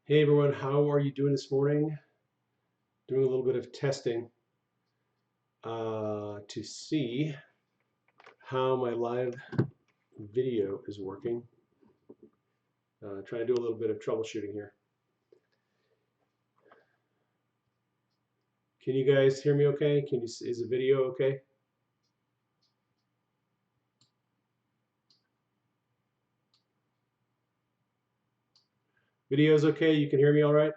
Hey everyone, how are you doing this morning? Doing a little bit of testing to see how my live video is working. Trying to do a little bit of troubleshooting here. Can you guys hear me okay? Is the video okay? Video's okay? You can hear me all right?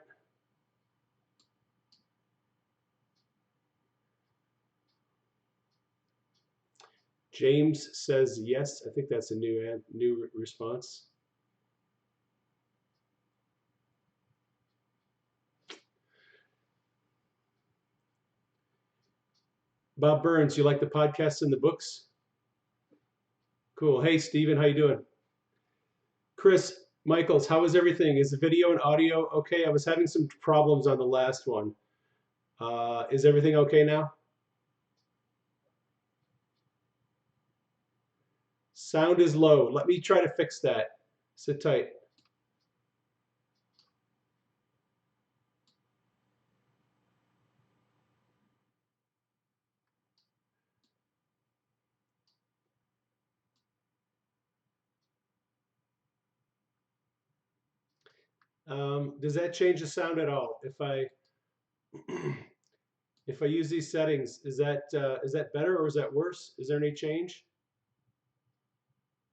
James says yes. I think that's a new response. Bob Burns, you like the podcasts and the books? Cool. Hey Steven, how you doing? Chris Michaels, how is everything? Is the video and audio okay? I was having some problems on the last one. Is everything okay now? Sound is low. Let me try to fix that. Sit tight. Does that change the sound at all? If I if I use these settings, is that better or is that worse? Is there any change?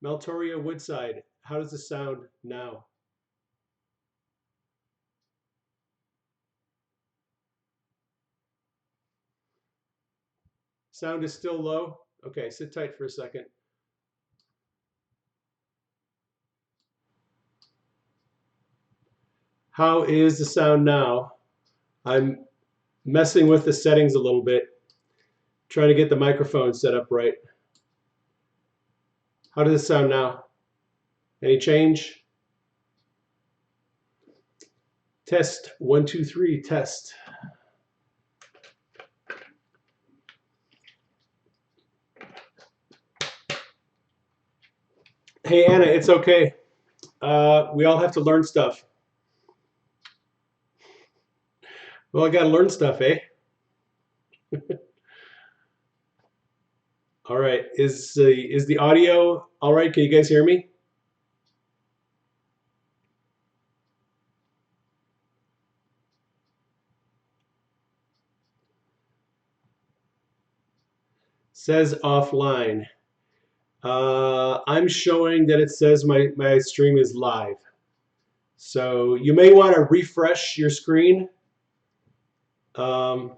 Meltoria Woodside, how does the sound now? Sound is still low? Okay, sit tight for a second. How is the sound now? I'm messing with the settings a little bit, trying to get the microphone set up right. How does it sound now? Any change? Test 1, 2, 3, test. Hey Anna, it's okay. We all have to learn stuff. Well, I got to learn stuff, eh? All right. Is the audio all right? Can you guys hear me? Says offline. I'm showing that it says my stream is live. So you may want to refresh your screen. Um,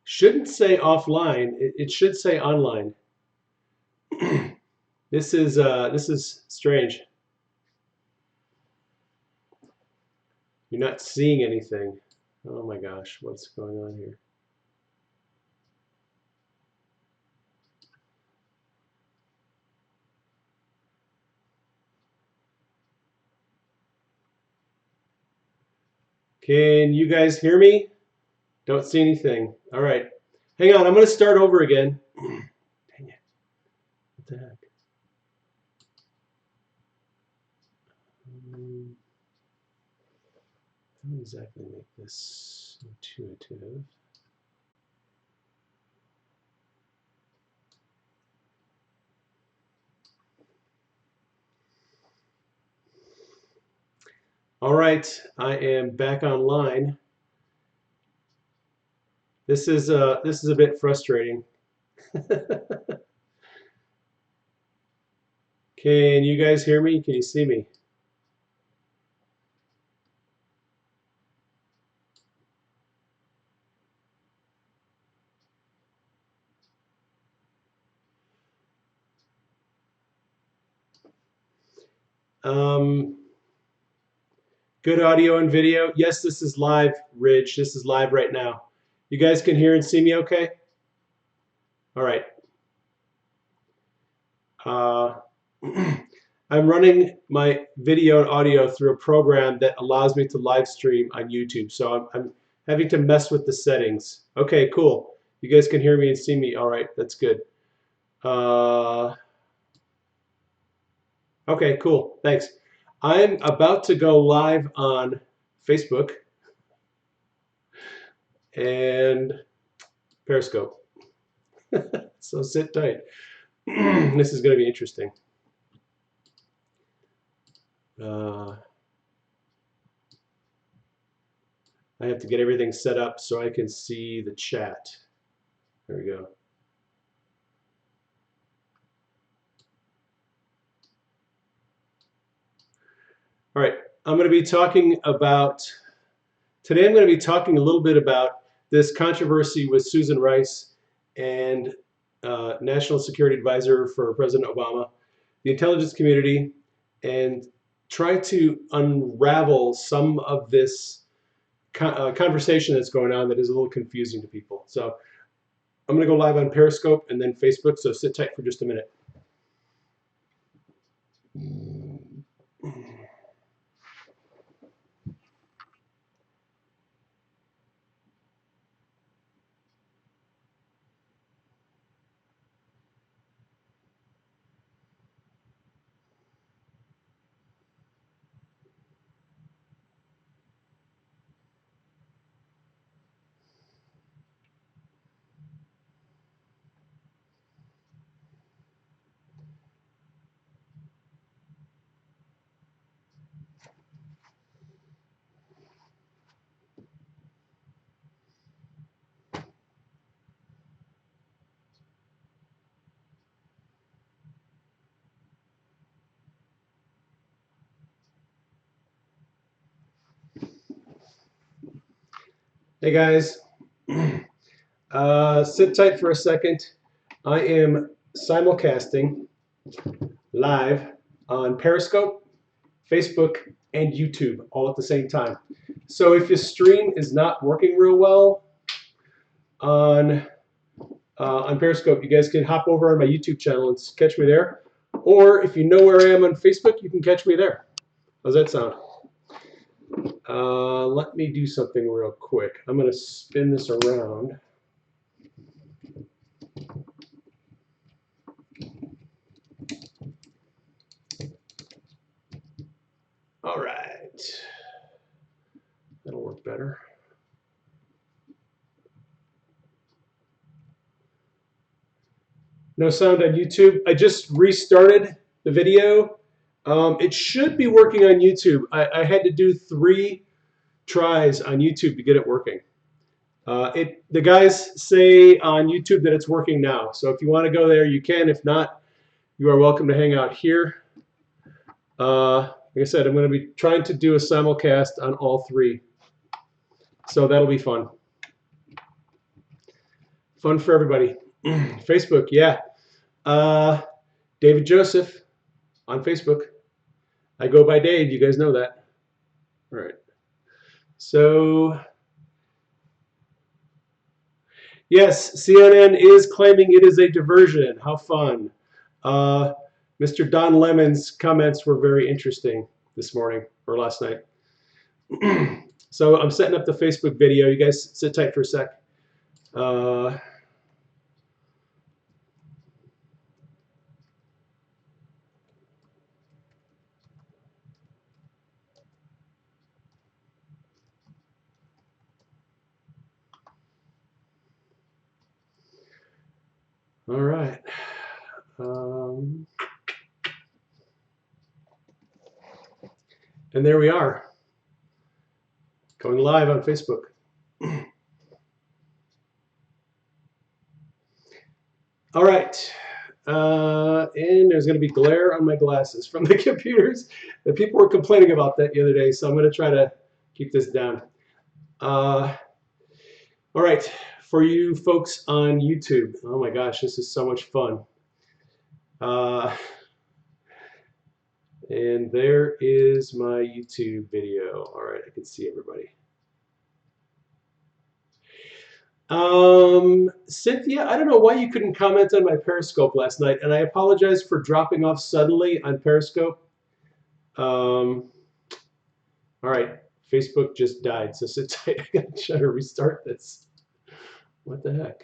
shouldn't say offline. It should say online. This is strange. You're not seeing anything. Oh my gosh, what's going on here? Can you guys hear me? Don't see anything. All right. Hang on, I'm going to start over again. Dang it. What the heck? How do I exactly make this intuitive? All right, I am back online. This is a bit frustrating. Can you guys hear me? Can you see me? Um, good audio and video. Yes, this is live, Ridge. This is live right now. You guys can hear and see me okay? All right. I'm running my video and audio through a program that allows me to live stream on YouTube. So I'm having to mess with the settings. Okay, cool. You guys can hear me and see me. All right, that's good. Okay, cool. Thanks. I'm about to go live on Facebook, and Periscope. So sit tight. This is going to be interesting. I have to get everything set up so I can see the chat. There we go. All right, I'm going to be talking about, today I'm going to be talking a little bit about this controversy with Susan Rice and National Security Advisor for President Obama, the intelligence community, and try to unravel some of this conversation that's going on that is a little confusing to people. So I'm going to go live on Periscope and then Facebook, so sit tight for just a minute. Hey guys, sit tight for a second. I am simulcasting live on Periscope, Facebook, and YouTube all at the same time. So if your stream is not working real well on Periscope, you guys can hop over on my YouTube channel and catch me there. Or if you know where I am on Facebook, you can catch me there. How's that sound? Let me do something real quick. I'm going to spin this around. All right. That'll work better. No sound on YouTube. I just restarted the video. It should be working on YouTube. I had to do 3 tries on YouTube to get it working. The guys say on YouTube that it's working now. So if you want to go there, you can. If not, you are welcome to hang out here. Like I said, I'm going to be trying to do a simulcast on all 3. So that'll be fun. Fun for everybody. Facebook, yeah. David Joseph on Facebook. I go by Dave. You guys know that. All right. So, yes, CNN is claiming it is a diversion. How fun. Mr. Don Lemon's comments were very interesting this morning or last night. So I'm setting up the Facebook video. You guys sit tight for a sec. All right. And there we are, going live on Facebook. All right. And there's going to be glare on my glasses from the computers. The people were complaining about that the other day, so I'm going to try to keep this down. All right. For you folks on YouTube, oh my gosh, this is so much fun. And there is my YouTube video. All right, I can see everybody. Cynthia, I don't know why you couldn't comment on my Periscope last night, and I apologize for dropping off suddenly on Periscope. All right, Facebook just died, so sit tight. I gotta try to restart this. What the heck?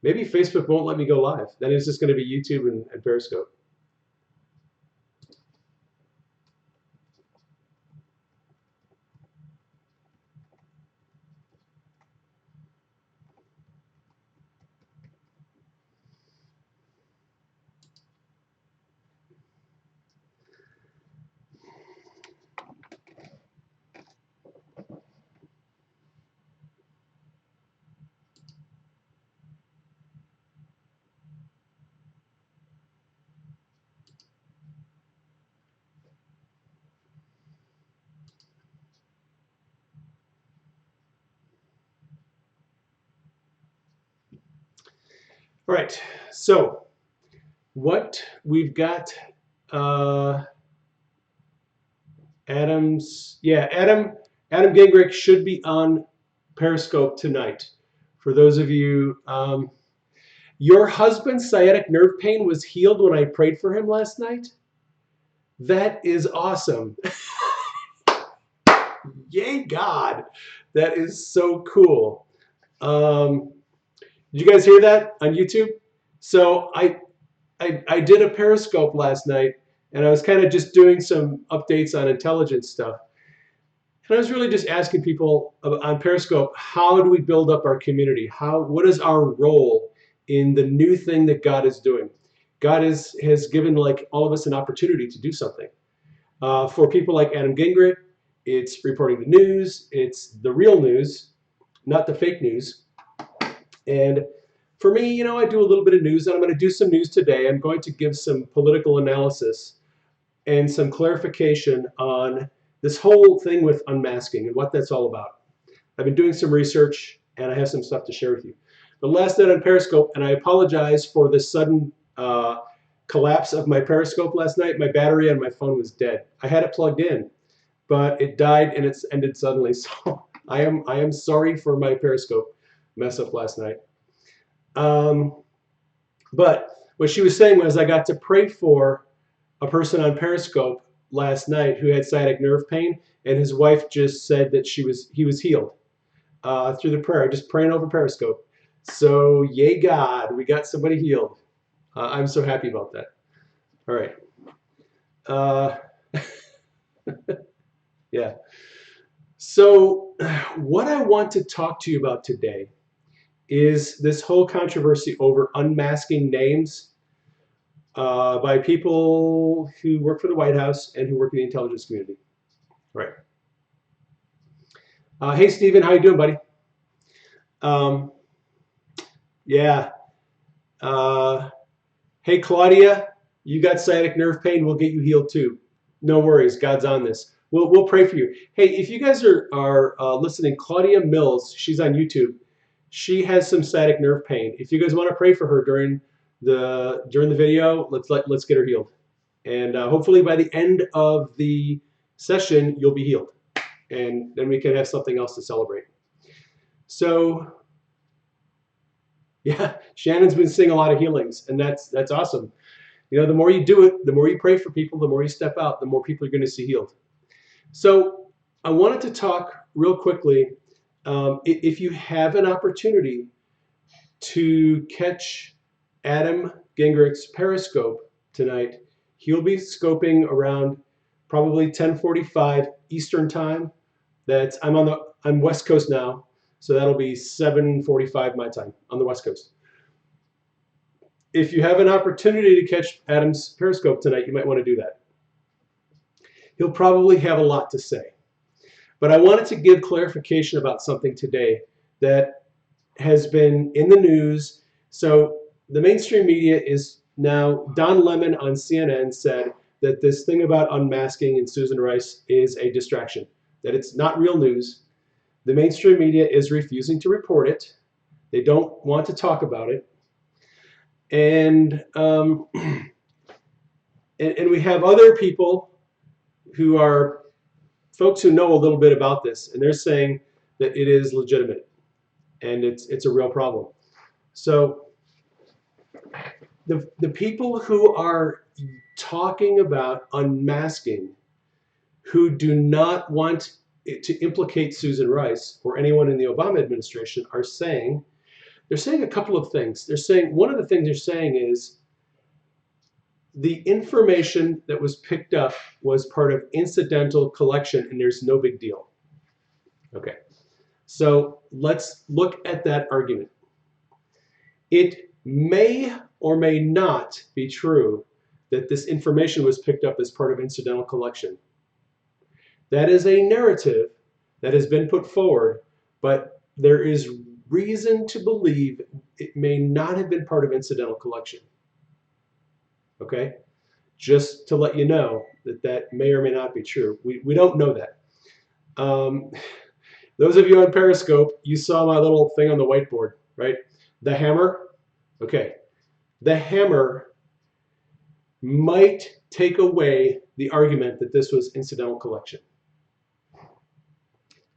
Maybe Facebook won't let me go live. Then it's just going to be YouTube and Periscope. All right, so what we've got, Adam Gingrich should be on Periscope tonight. For those of you, your husband's sciatic nerve pain was healed when I prayed for him last night. That is awesome. Yay, God. That is so cool. Did you guys hear that on YouTube? So I did a Periscope last night, and I was kind of just doing some updates on intelligence stuff. And I was really just asking people on Periscope, how do we build up our community? What is our role in the new thing that God is doing? God has given like all of us an opportunity to do something. For people like Adam Gingrich, it's reporting the news. It's the real news, not the fake news. And for me, I do a little bit of news, and I'm going to do some news today. I'm going to give some political analysis and some clarification on this whole thing with unmasking and what that's all about. I've been doing some research, and I have some stuff to share with you. But last night on Periscope, and I apologize for the sudden collapse of my Periscope last night, my battery on my phone was dead. I had it plugged in, but it died and it's ended suddenly. So I am sorry for my Periscope mess up last night. But what she was saying was I got to pray for a person on Periscope last night who had sciatic nerve pain, and his wife just said that he was healed through the prayer, just praying over Periscope. So yay God, we got somebody healed. I'm so happy about that. All right. Yeah. So what I want to talk to you about today is this whole controversy over unmasking names by people who work for the White House and who work in the intelligence community. Right. Hey, Stephen, how you doing, buddy? Yeah. Hey, Claudia, you got sciatic nerve pain. We'll get you healed too. No worries. God's on this. We'll pray for you. Hey, if you guys are listening, Claudia Mills, she's on YouTube. She has some sciatic nerve pain. If you guys want to pray for her during the video, let's get her healed. And hopefully by the end of the session, you'll be healed. And then we can have something else to celebrate. So, yeah, Shannon's been seeing a lot of healings, and that's awesome. The more you do it, the more you pray for people, the more you step out, the more people you're going to see healed. So I wanted to talk real quickly. If you have an opportunity to catch Adam Gingrich's Periscope tonight, he'll be scoping around probably 10:45 Eastern time. I'm West Coast now, so that'll be 7:45 my time on the West Coast. If you have an opportunity to catch Adam's Periscope tonight, you might want to do that. He'll probably have a lot to say. But I wanted to give clarification about something today that has been in the news. So the mainstream media is now, Don Lemon on CNN said that this thing about unmasking and Susan Rice is a distraction, that it's not real news. The mainstream media is refusing to report it. They don't want to talk about it. And we have other people who are folks who know a little bit about this, and they're saying that it is legitimate and it's a real problem. So the people who are talking about unmasking, who do not want to implicate Susan Rice or anyone in the Obama administration, they're saying a couple of things. One of the things they're saying is the information that was picked up was part of incidental collection and there's no big deal. Okay, so let's look at that argument. It may or may not be true that this information was picked up as part of incidental collection. That is a narrative that has been put forward, but there is reason to believe it may not have been part of incidental collection. Okay? Just to let you know that may or may not be true. We don't know that. Those of you on Periscope, you saw my little thing on the whiteboard, right? The hammer. Okay, the hammer might take away the argument that this was incidental collection.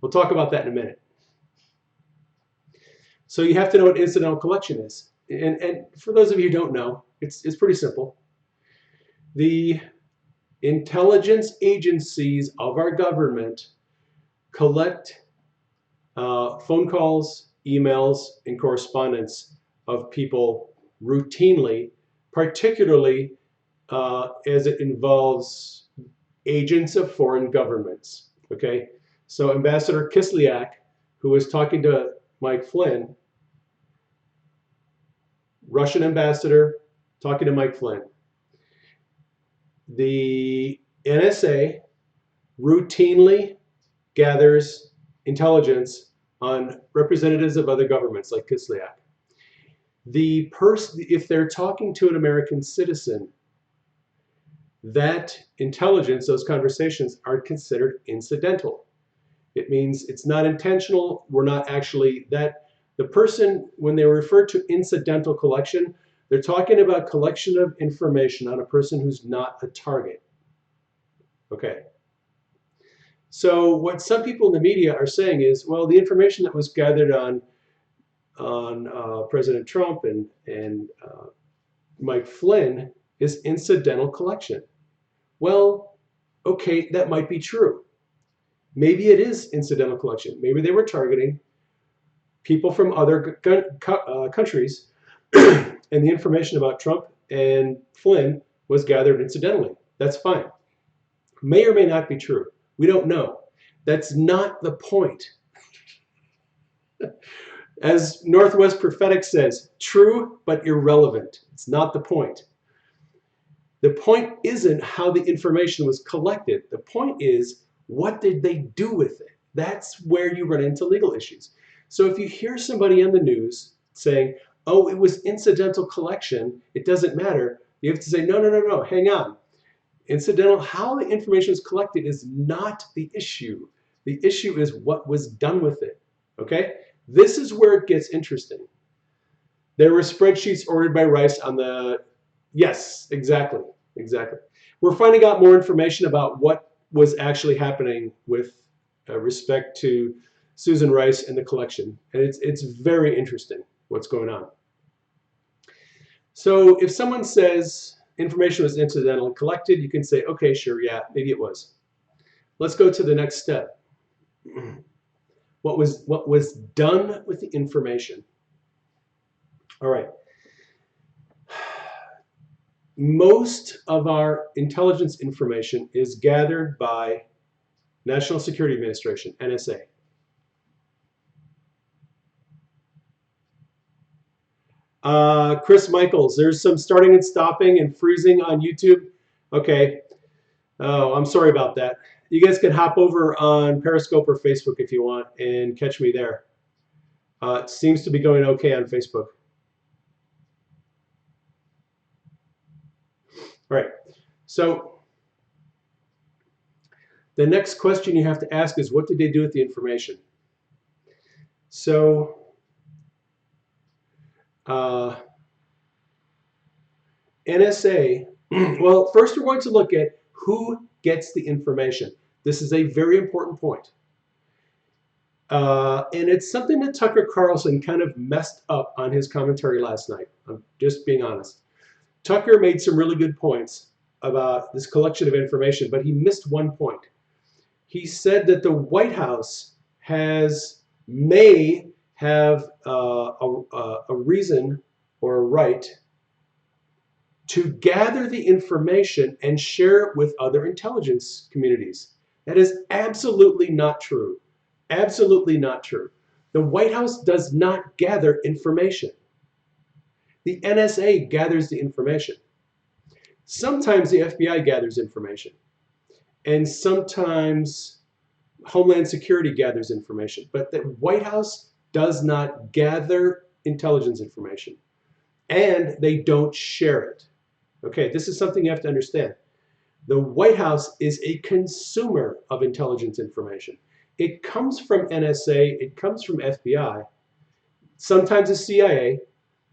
We'll talk about that in a minute. So you have to know what incidental collection is. And for those of you who don't know, it's pretty simple. The intelligence agencies of our government collect phone calls, emails, and correspondence of people routinely, particularly as it involves agents of foreign governments. Okay, so Ambassador Kislyak, who was talking to Mike Flynn, Russian ambassador talking to Mike Flynn. The NSA routinely gathers intelligence on representatives of other governments like Kislyak. If they're talking to an American citizen, that intelligence, those conversations are considered incidental. It means it's not intentional. We're not actually that. The person, when they refer to incidental collection, they're talking about collection of information on a person who's not a target. Okay. So what some people in the media are saying is, well, the information that was gathered on President Trump and Mike Flynn is incidental collection. Well, okay, that might be true. Maybe it is incidental collection. Maybe they were targeting people from other countries, and the information about Trump and Flynn was gathered incidentally. That's fine. May or may not be true. We don't know. That's not the point. As Northwest Prophetic says, true but irrelevant. It's not the point. The point isn't how the information was collected. The point is, what did they do with it? That's where you run into legal issues. So if you hear somebody on the news saying, oh, it was incidental collection, it doesn't matter, you have to say, no, hang on. Incidental, how the information is collected is not the issue. The issue is what was done with it, okay? This is where it gets interesting. There were spreadsheets ordered by Rice on the, yes, exactly. We're finding out more information about what was actually happening with respect to Susan Rice and the collection. And it's very interesting what's going on. So if someone says information was incidentally collected, you can say, okay, sure, yeah, maybe it was. Let's go to the next step. What was done with the information? All right. Most of our intelligence information is gathered by National Security Administration, NSA. Chris Michaels, there's some starting and stopping and freezing on YouTube. Okay. Oh, I'm sorry about that. You guys can hop over on Periscope or Facebook if you want and catch me there. It seems to be going okay on Facebook. All right. So the next question you have to ask is, what did they do with the information? So NSA, well, first we're going to look at who gets the information. This is a very important point. And it's something that Tucker Carlson kind of messed up on his commentary last night. I'm just being honest. Tucker made some really good points about this collection of information, but he missed one point. He said that the White House may have a reason or a right to gather the information and share it with other intelligence communities. That is absolutely not true. Absolutely not true. The White House does not gather information. The NSA gathers the information. Sometimes the FBI gathers information. And sometimes Homeland Security gathers information. But the White House does not gather intelligence information. And they don't share it. Okay, this is something you have to understand. The White House is a consumer of intelligence information. It comes from NSA, it comes from FBI, sometimes the CIA,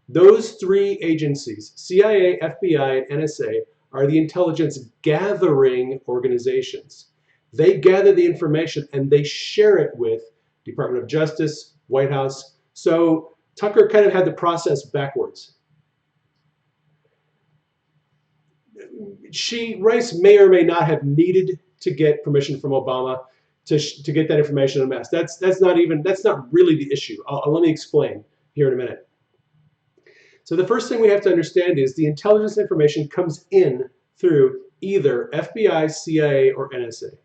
Those three agencies, CIA, FBI, and NSA, are the intelligence gathering organizations. They gather the information and they share it with Department of Justice, White House. So Tucker kind of had the process backwards. Rice may or may not have needed to get permission from Obama to get that information en masse. That's not really the issue. Let me explain here in a minute. So the first thing we have to understand is the intelligence information comes in through either FBI, CIA, or NSA.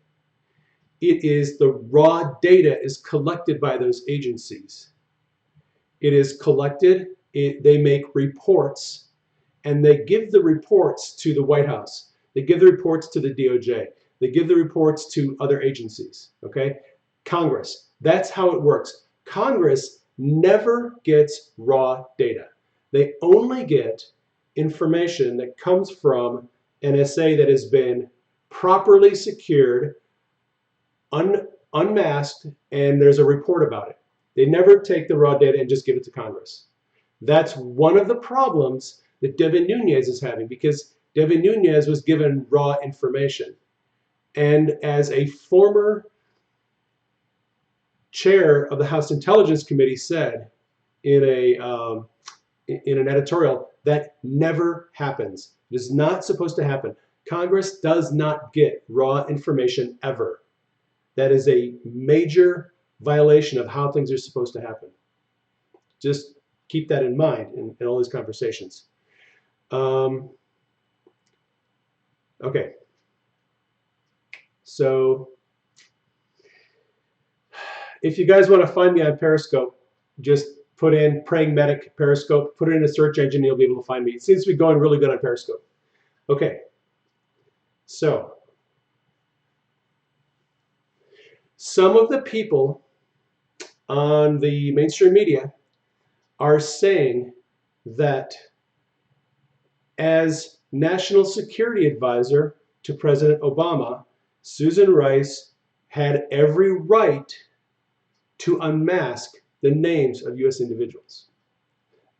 It is the raw data is collected by those agencies. It is collected, they make reports, and they give the reports to the White House. They give the reports to the DOJ. They give the reports to other agencies, okay? Congress, that's how it works. Congress never gets raw data. They only get information that comes from NSA that has been properly secured, unmasked, and there's a report about it. They never take the raw data and just give it to Congress. That's one of the problems that Devin Nunes is having, because Devin Nunes was given raw information. And as a former chair of the House Intelligence Committee said in an editorial, that never happens. It is not supposed to happen. Congress does not get raw information ever. That is a major violation of how things are supposed to happen. Just keep that in mind in all these conversations. Okay. So if you guys want to find me on Periscope, just put in Praying Medic Periscope, put it in a search engine, you'll be able to find me. It seems to be going really good on Periscope. Okay. So some of the people on the mainstream media are saying that as National Security Advisor to President Obama, Susan Rice had every right to unmask the names of U.S. individuals.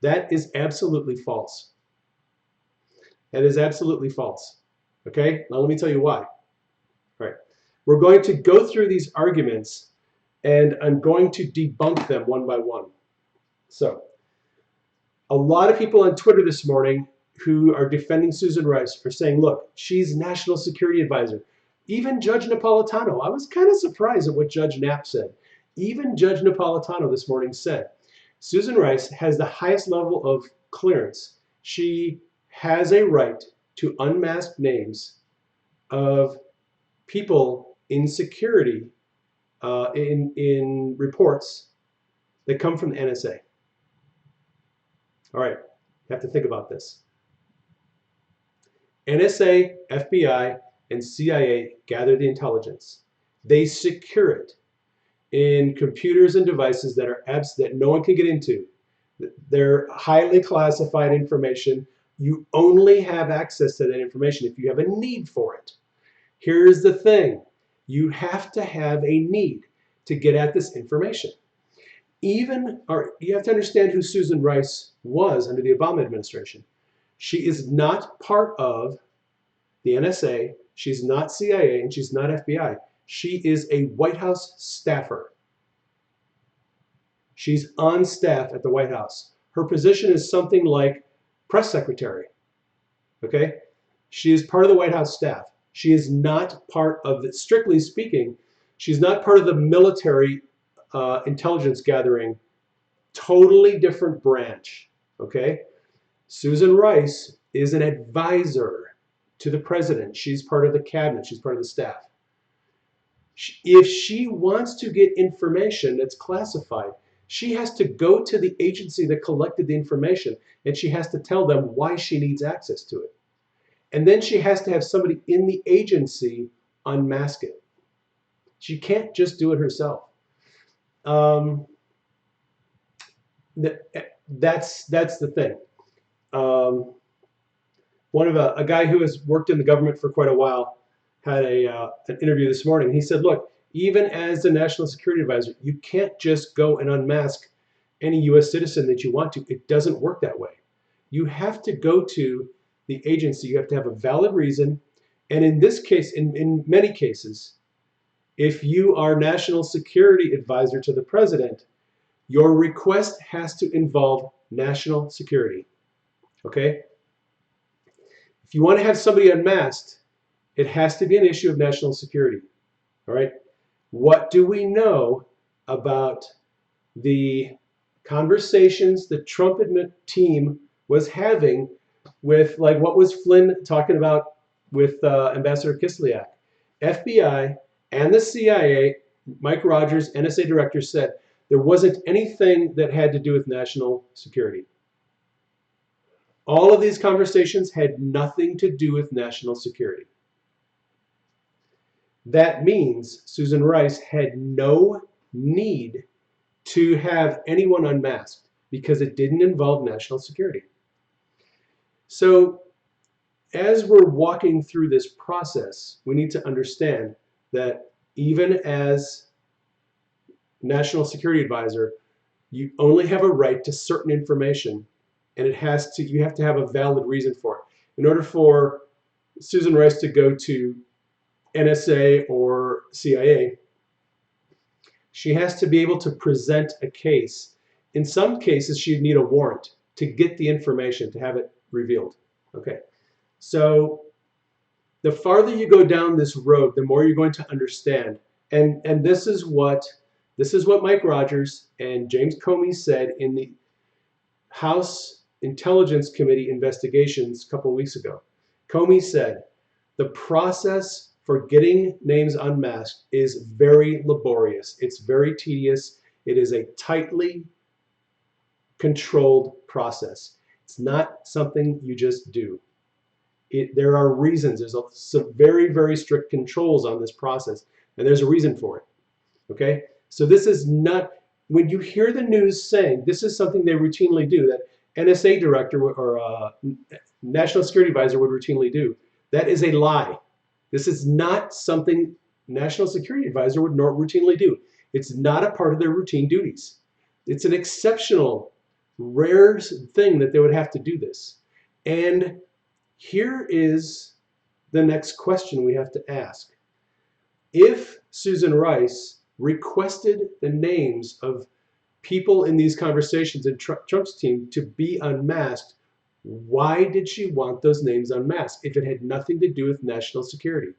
That is absolutely false. That is absolutely false. Okay, now let me tell you why. All right, we're going to go through these arguments and I'm going to debunk them one by one. So, a lot of people on Twitter this morning who are defending Susan Rice are saying, look, she's National Security Advisor. Even Judge Napolitano, I was kind of surprised at what Judge Knapp said. Even Judge Napolitano this morning said, Susan Rice has the highest level of clearance. She has a right to unmask names of people in security in reports that come from the NSA. All right, you have to think about this. NSA, FBI, and CIA gather the intelligence. They secure it in computers and devices that are apps that no one can get into. They're highly classified information. You only have access to that information if you have a need for it. Here's the thing. You have to have a need to get at this information. You have to understand who Susan Rice was under the Obama administration. She is not part of the NSA, she's not CIA, and she's not FBI. She is a White House staffer. She's on staff at the White House. Her position is something like press secretary. Okay? She is part of the White House staff. She is not part of it, strictly speaking, she's not part of the military intelligence gathering, totally different branch. Okay? Susan Rice is an advisor to the president. She's part of the cabinet. She's part of the staff. If she wants to get information that's classified, she has to go to the agency that collected the information and she has to tell them why she needs access to it. And then she has to have somebody in the agency unmask it. She can't just do it herself. That's the thing. A guy who has worked in the government for quite a while had an interview this morning. He said, look, even as the National Security Advisor, you can't just go and unmask any US citizen that you want to. It doesn't work that way. You have to go to the agency. You have to have a valid reason. And in this case, in many cases, if you are national security advisor to the president, your request has to involve national security. Okay? If you want to have somebody unmasked, it has to be an issue of national security. All right? What do we know about the conversations the Trump team was having with, like, what was Flynn talking about with Ambassador Kislyak? FBI and the CIA, Mike Rogers, NSA director, said there wasn't anything that had to do with national security. All of these conversations had nothing to do with national security. That means Susan Rice had no need to have anyone unmasked because it didn't involve national security. So as we're walking through this process, we need to understand that even as national security advisor, you only have a right to certain information, and you have to have a valid reason for it. In order for Susan Rice to go to NSA or CIA, she has to be able to present a case. In some cases, she'd need a warrant to get the information, to have it revealed. Okay, so the farther you go down this road, the more you're going to understand. And this is what Mike Rogers and James Comey said in the House Intelligence Committee investigations a couple of weeks ago. Comey said, the process for getting names unmasked is very laborious. It's very tedious. It is a tightly controlled process. It's not something you just do. There are reasons. There's some very, very strict controls on this process, and there's a reason for it. Okay? So this is not, when you hear the news saying this is something they routinely do, that NSA director or National Security Advisor would routinely do, that is a lie. This is not something National Security Advisor would routinely do. It's not a part of their routine duties. It's an exceptional, rare thing that they would have to do this. And here is the next question we have to ask. If Susan Rice requested the names of people in these conversations in Trump's team to be unmasked, why did she want those names unmasked if it had nothing to do with national security?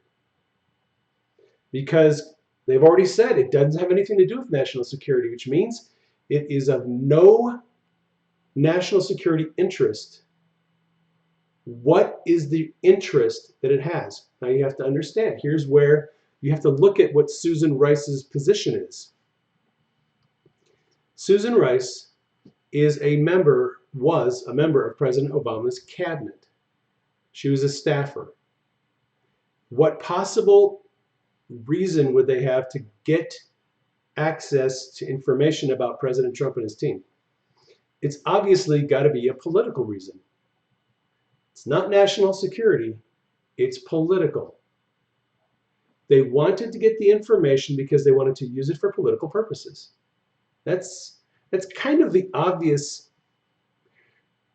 Because they've already said it doesn't have anything to do with national security, which means it is of no national security interest. What is the interest that it has? Now you have to understand, here's where you have to look at what Susan Rice's position is. Susan Rice was a member of President Obama's cabinet. She was a staffer. What possible reason would they have to get access to information about President Trump and his team? It's obviously got to be a political reason. It's not national security, it's political. They wanted to get the information because they wanted to use it for political purposes. That's kind of the obvious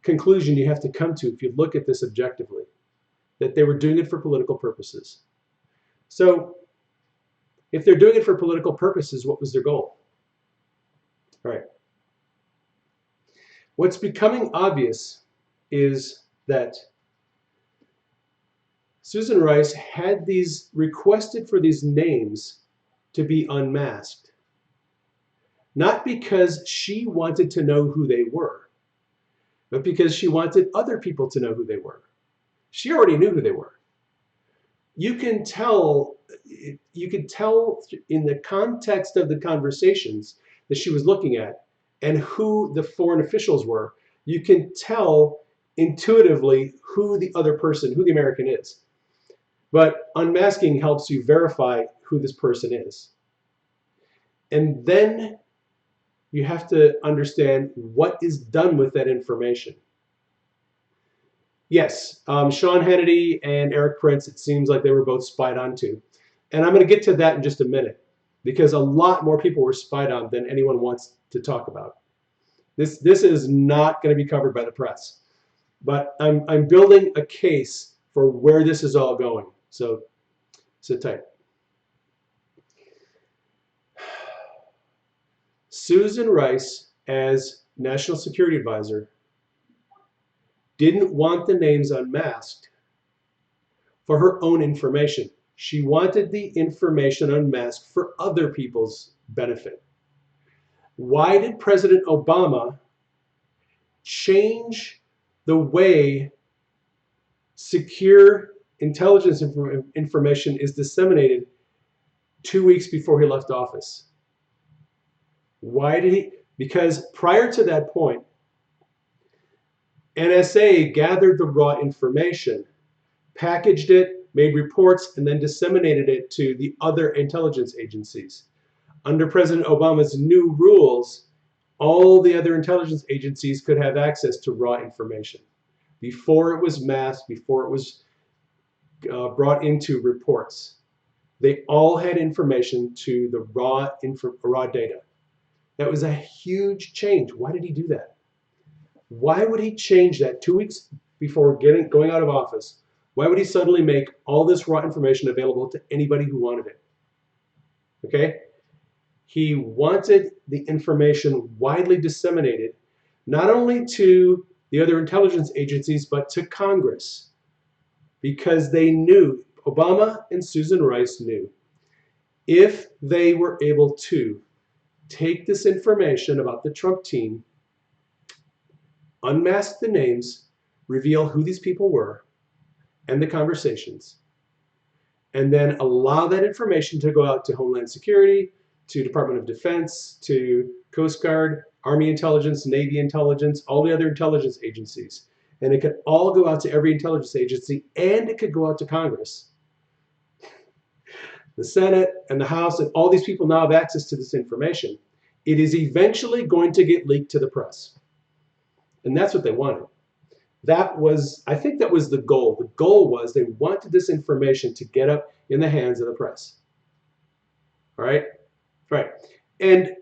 conclusion you have to come to if you look at this objectively, that they were doing it for political purposes. So if they're doing it for political purposes, what was their goal? All right. What's becoming obvious is that Susan Rice had requested for these names to be unmasked, not because she wanted to know who they were, but because she wanted other people to know who they were. She already knew who they were. You can tell in the context of the conversations that she was looking at and who the foreign officials were, you can tell intuitively who the other person, who the American is. But unmasking helps you verify who this person is. And then you have to understand what is done with that information. Yes, Sean Hannity and Eric Prince, it seems like they were both spied on too. And I'm going to get to that in just a minute, because a lot more people were spied on than anyone wants to talk about. This is not going to be covered by the press. But I'm building a case for where this is all going. So sit tight. Susan Rice, as National Security Advisor, didn't want the names unmasked for her own information. She wanted the information unmasked for other people's benefit. Why did President Obama change the way secure intelligence information is disseminated 2 weeks before he left office? Why did he? Because prior to that point, NSA gathered the raw information, packaged it, made reports, and then disseminated it to the other intelligence agencies. Under President Obama's new rules, all the other intelligence agencies could have access to raw information. Before it was masked, before it was brought into reports, they all had information to the raw data. That was a huge change. Why did he do that? Why would he change that 2 weeks before going out of office? Why would he suddenly make all this raw information available to anybody who wanted it? Okay? He wanted the information widely disseminated, not only to the other intelligence agencies, but to Congress, because they knew, Obama and Susan Rice knew, if they were able to take this information about the Trump team, unmask the names, reveal who these people were and the conversations, and then allow that information to go out to Homeland Security, to Department of Defense, to Coast Guard, Army intelligence, Navy intelligence, all the other intelligence agencies. And it could all go out to every intelligence agency, and it could go out to Congress. The Senate and the House and all these people now have access to this information. It is eventually going to get leaked to the press. And that's what they wanted. I think that was the goal. The goal was they wanted this information to get up in the hands of the press. All right? Right. And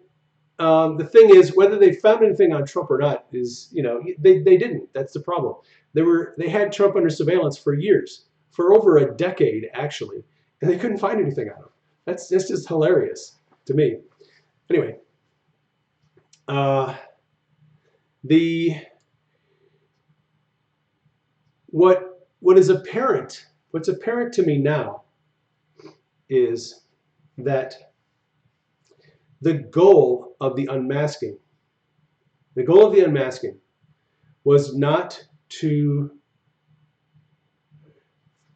the thing is, whether they found anything on Trump or not is, they didn't. That's the problem. They had Trump under surveillance for years, for over a decade, actually, and they couldn't find anything on him. That's just hilarious to me. Anyway, what's apparent to me now is that the goal of the unmasking was not to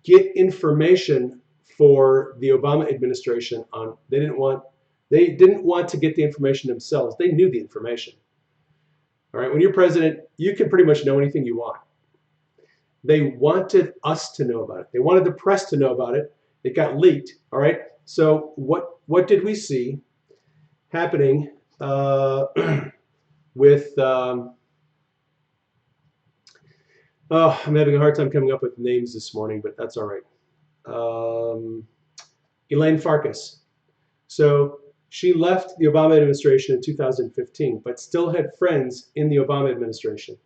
get information for the Obama administration on. They didn't want to get the information themselves. They knew the information. All right, when you're president, you can pretty much know anything you want. They wanted us to know about it. They wanted the press to know about it. It got leaked. All right. So what did we see happening with? I'm having a hard time coming up with names this morning, but that's all right. Elaine Farkas. So she left the Obama administration in 2015, but still had friends in the Obama administration.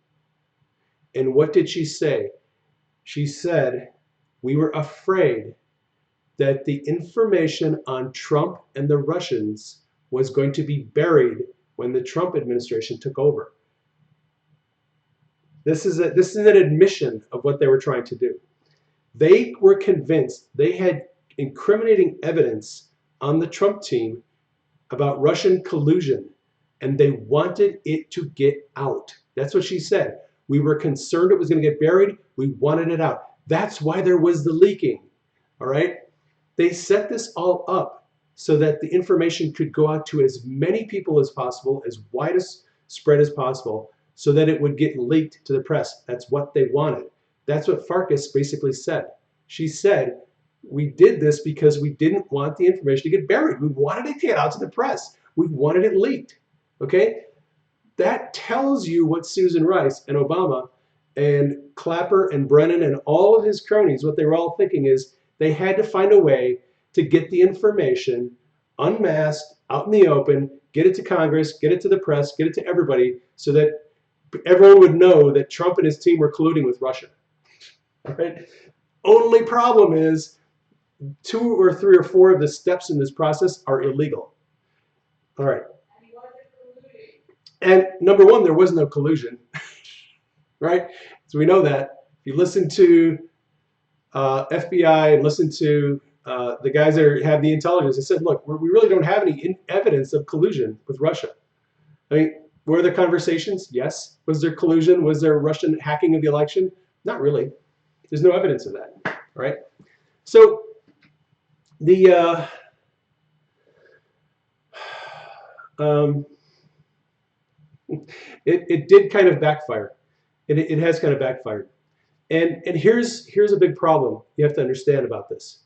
And what did she say? She said, we were afraid that the information on Trump and the Russians was going to be buried when the Trump administration took over. This is an admission of what they were trying to do. They were convinced they had incriminating evidence on the Trump team about Russian collusion, and they wanted it to get out. That's what she said. We were concerned it was going to get buried. We wanted it out. That's why there was the leaking. All right? They set this all up so that the information could go out to as many people as possible, as wide a spread as possible, so that it would get leaked to the press. That's what they wanted. That's what Farkas basically said. She said, we did this because we didn't want the information to get buried. We wanted it to get out to the press. We wanted it leaked. Okay? That tells you what Susan Rice and Obama and Clapper and Brennan and all of his cronies, what they were all thinking is they had to find a way to get the information unmasked out in the open, get it to Congress, get it to the press, get it to everybody, so that everyone would know that Trump and his team were colluding with Russia. All right? Only problem is 2 or 3 or 4 of the steps in this process are illegal. All right. And number one, there was no collusion, right? So we know that. If you listen to FBI and listen to the guys that have the intelligence, they said, look, we really don't have any evidence of collusion with Russia. I mean, were there conversations? Yes. Was there collusion? Was there Russian hacking of the election? Not really. There's no evidence of that, right? So the it did kind of backfire. It has kind of backfired. And here's a big problem you have to understand about this.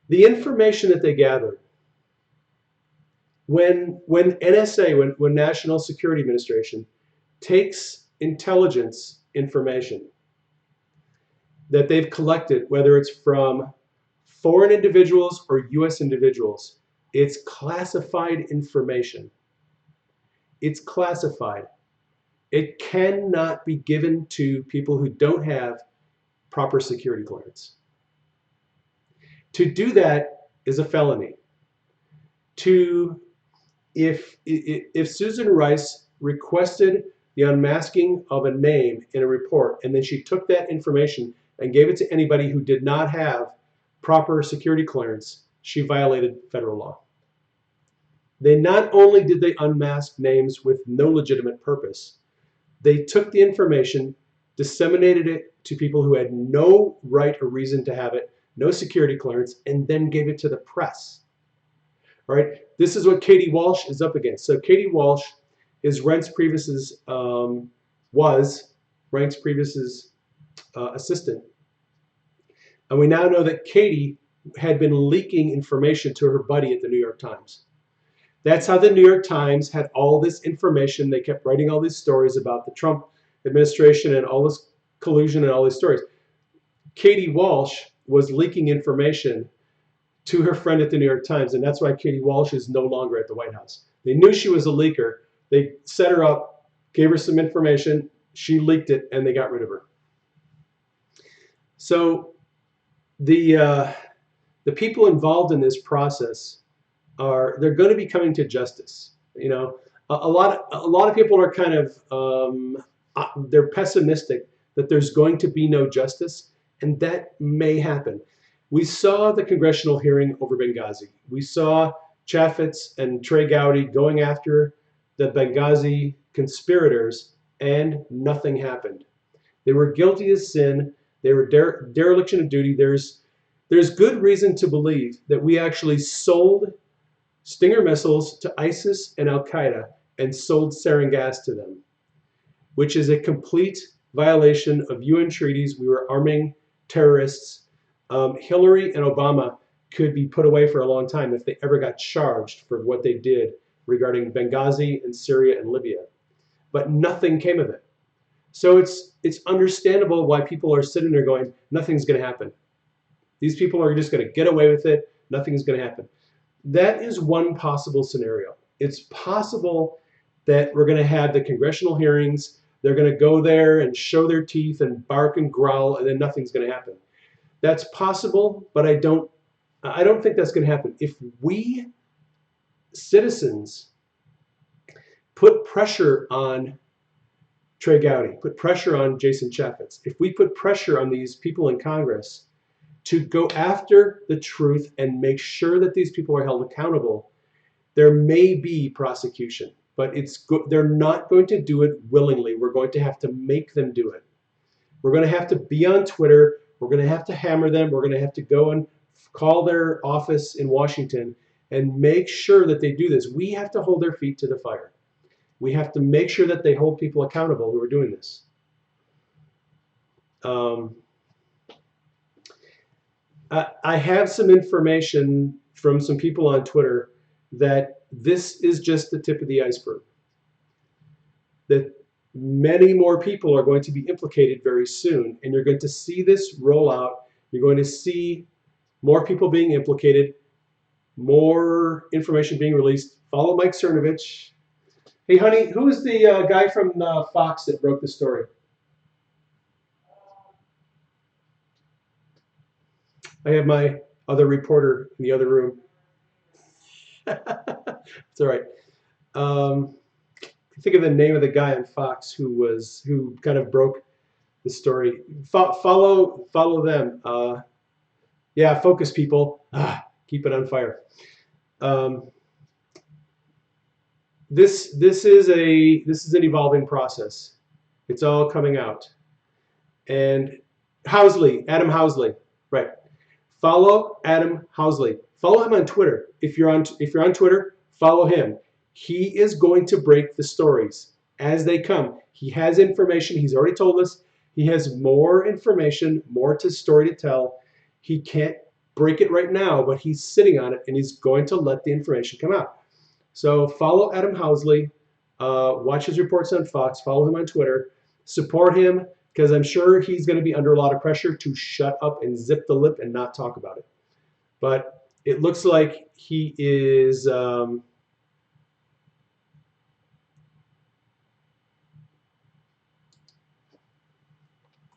The information that they gathered, when NSA, when National Security Administration, takes intelligence information that they've collected, whether it's from foreign individuals or US individuals, it's classified information. It's classified. It cannot be given to people who don't have proper security clearance. To do that is a felony. If Susan Rice requested the unmasking of a name in a report, and then she took that information and gave it to anybody who did not have proper security clearance, she violated federal law. They not only did they unmask names with no legitimate purpose, they took the information, disseminated it to people who had no right or reason to have it, no security clearance, and then gave it to the press. All right, this is what Katie Walsh is up against. So Katie Walsh is Reince Priebus's was Reince Priebus's assistant, and we now know that Katie had been leaking information to her buddy at the New York Times. That's how the New York Times had all this information. They kept writing all these stories about the Trump administration and all this collusion and all these stories. Katie Walsh was leaking information to her friend at the New York Times, and that's why Katie Walsh is no longer at the White House. They knew she was a leaker. They set her up, gave her some information, she leaked it, and they got rid of her. So the people involved in this process they're going to be coming to justice. You know, a lot of people are kind of they're pessimistic that there's going to be no justice, and that may happen. We saw the congressional hearing over Benghazi. We saw Chaffetz and Trey Gowdy going after the Benghazi conspirators, and nothing happened. They were guilty as sin. They were dereliction of duty. There's good reason to believe that we actually sold Stinger missiles to ISIS and Al-Qaeda and sold sarin gas to them, which is a complete violation of UN treaties. We were arming terrorists. Hillary and Obama could be put away for a long time if they ever got charged for what they did regarding Benghazi and Syria and Libya. But nothing came of it. So it's understandable why people are sitting there going, nothing's going to happen. These people are just going to get away with it. Nothing's going to happen. That is one possible scenario. It's possible that we're going to have the congressional hearings. They're going to go there and show their teeth and bark and growl, and then nothing's going to happen. That's possible, but I don't think that's going to happen. If we citizens put pressure on Trey Gowdy, put pressure on Jason Chaffetz, if we put pressure on these people in Congress to go after the truth and make sure that these people are held accountable, there may be prosecution, but they're not going to do it willingly. We're going to have to make them do it. We're going to have to be on Twitter. We're going to have to hammer them. We're going to have to go and call their office in Washington and make sure that they do this. We have to hold their feet to the fire. We have to make sure that they hold people accountable who are doing this. I have some information from some people on Twitter that this is just the tip of the iceberg. That many more people are going to be implicated very soon, and you're going to see this roll out. You're going to see more people being implicated. More information being released. Follow Mike Cernovich. Hey, honey, who is the guy from Fox that broke the story? I have my other reporter in the other room. It's all right. Um, think of the name of the guy on Fox who kind of broke the story. Follow them. Yeah, focus, people. Keep it on fire. Um, this is an evolving process. It's all coming out. And Adam Housley, right? Follow Adam Housley. Follow him on Twitter. If you're on Twitter, follow him. He is going to break the stories as they come. He has information. He's already told us. He has more information, more story to tell. He can't break it right now, but he's sitting on it, and he's going to let the information come out. So follow Adam Housley. Watch his reports on Fox. Follow him on Twitter. Support him, because I'm sure he's going to be under a lot of pressure to shut up and zip the lip and not talk about it. But it looks like he is hang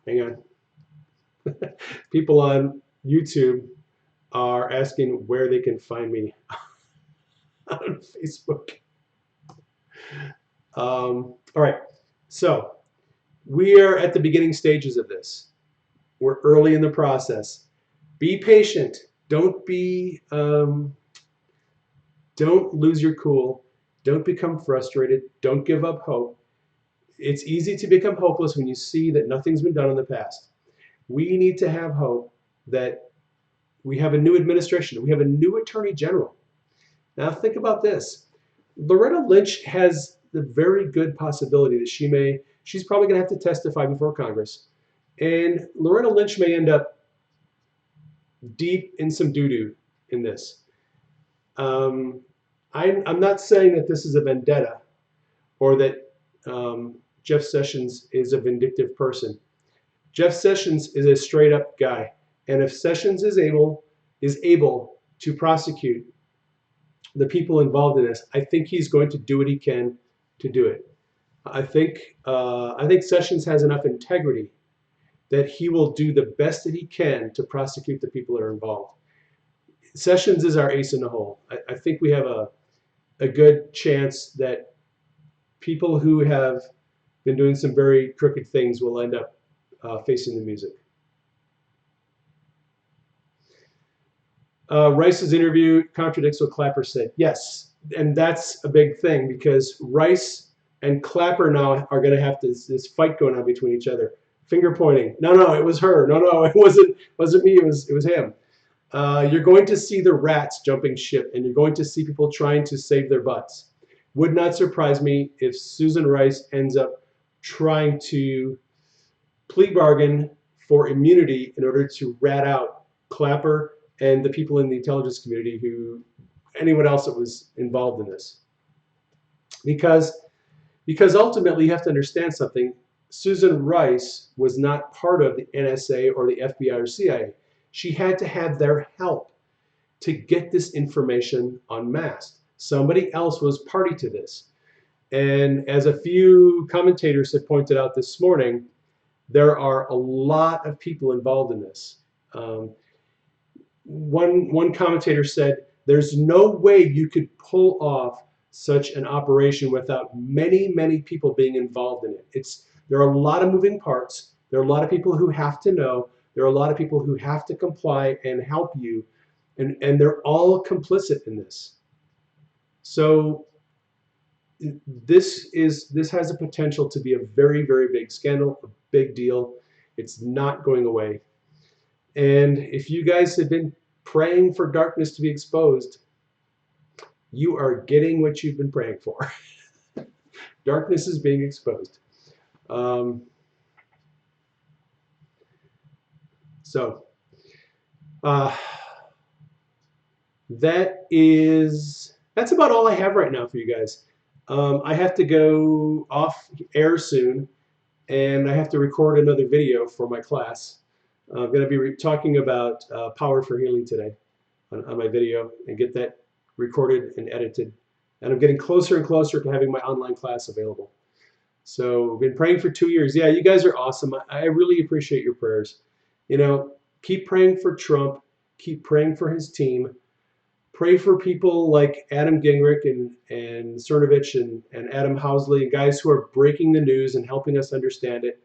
on. People on YouTube are asking where they can find me on Facebook. All right, so we are at the beginning stages of this. We're early in the process. Be patient. Don't lose your cool. Don't become frustrated. Don't give up hope. It's easy to become hopeless when you see that nothing's been done in the past. We need to have hope that we have a new administration. We have a new attorney general. Now think about this. Loretta Lynch has the very good possibility that she's probably going to have to testify before Congress. And Loretta Lynch may end up deep in some doo-doo in this. I'm not saying that this is a vendetta or that Jeff Sessions is a vindictive person. Jeff Sessions is a straight up guy. And if Sessions is able to prosecute the people involved in this, I think he's going to do what he can to do it. I think Sessions has enough integrity that he will do the best that he can to prosecute the people that are involved. Sessions is our ace in the hole. I think we have a good chance that people who have been doing some very crooked things will end up facing the music. Rice's interview contradicts what Clapper said. Yes, and that's a big thing because Rice and Clapper now are going to have this fight going on between each other. Finger pointing. No, it was her. No, it wasn't me. It was him. You're going to see the rats jumping ship, and you're going to see people trying to save their butts. Would not surprise me if Susan Rice ends up trying to plea bargain for immunity in order to rat out Clapper and the people in the intelligence community anyone else that was involved in this. Because ultimately you have to understand something. Susan Rice was not part of the NSA or the FBI or CIA. She had to have their help to get this information unmasked. Somebody else was party to this. And as a few commentators have pointed out this morning, there are a lot of people involved in this. One commentator said, there's no way you could pull off such an operation without many people being involved in it. There are a lot of moving parts. There are a lot of people who have to know. There are a lot of people who have to comply and help you. And they're all complicit in this. So this has a potential to be a very big scandal, a big deal. It's not going away. And if you guys have been praying for darkness to be exposed, you are getting what you've been praying for. Darkness is being exposed. That's about all I have right now for you guys. I have to go off air soon, and I have to record another video for my class. I'm going to be talking about power for healing today. on my video and get that recorded and edited. And I'm getting closer and closer to having my online class available. So I've been praying for 2 years. Yeah, you guys are awesome. I really appreciate your prayers. You know, keep praying for Trump. Keep praying for his team. Pray for people like Adam Gingrich and Cernovich and Adam Housley, and guys who are breaking the news and helping us understand it.